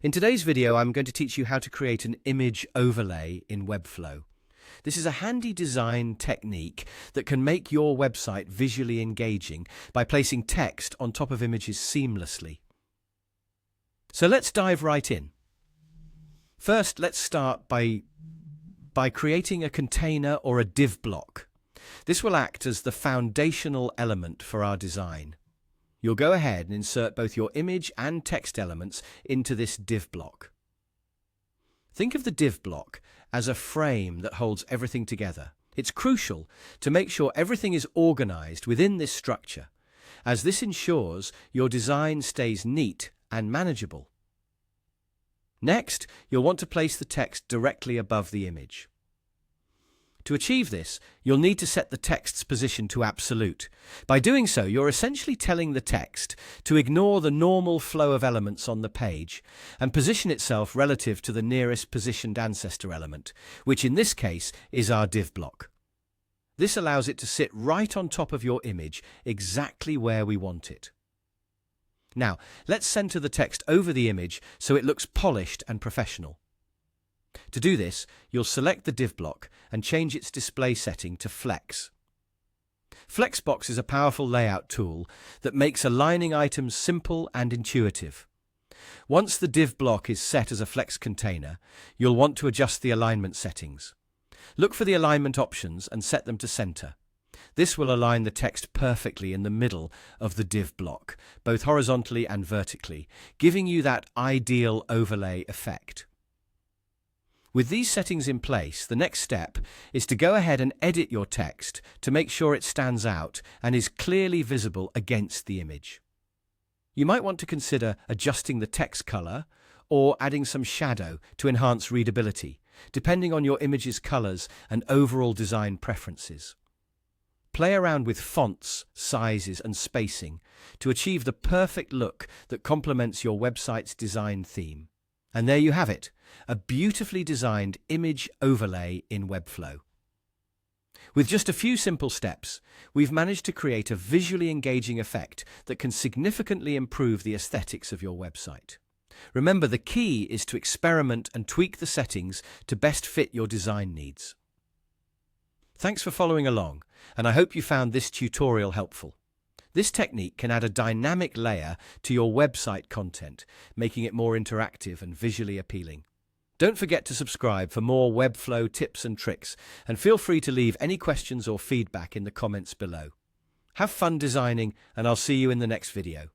In today's video, I'm going to teach you how to create an image overlay in Webflow. This is a handy design technique that can make your website visually engaging by placing text on top of images seamlessly. So let's dive right in. First, let's start by creating a container or a div block. This will act as the foundational element for our design. You'll go ahead and insert both your image and text elements into this div block. Think of the div block as a frame that holds everything together. It's crucial to make sure everything is organized within this structure, as this ensures your design stays neat and manageable. Next, you'll want to place the text directly above the image. To achieve this, you'll need to set the text's position to absolute. By doing so, you're essentially telling the text to ignore the normal flow of elements on the page and position itself relative to the nearest positioned ancestor element, which in this case is our div block. This allows it to sit right on top of your image, exactly where we want it. Now, let's center the text over the image so it looks polished and professional. To do this, you'll select the div block and change its display setting to Flex. Flexbox is a powerful layout tool that makes aligning items simple and intuitive. Once the div block is set as a flex container, you'll want to adjust the alignment settings. Look for the alignment options and set them to center. This will align the text perfectly in the middle of the div block, both horizontally and vertically, giving you that ideal overlay effect. With these settings in place, the next step is to go ahead and edit your text to make sure it stands out and is clearly visible against the image. You might want to consider adjusting the text color or adding some shadow to enhance readability, depending on your image's colors and overall design preferences. Play around with fonts, sizes, and spacing to achieve the perfect look that complements your website's design theme. And there you have it, a beautifully designed image overlay in Webflow. With just a few simple steps, we've managed to create a visually engaging effect that can significantly improve the aesthetics of your website. Remember, the key is to experiment and tweak the settings to best fit your design needs. Thanks for following along, and I hope you found this tutorial helpful. This technique can add a dynamic layer to your website content, making it more interactive and visually appealing. Don't forget to subscribe for more Webflow tips and tricks, and feel free to leave any questions or feedback in the comments below. Have fun designing, and I'll see you in the next video.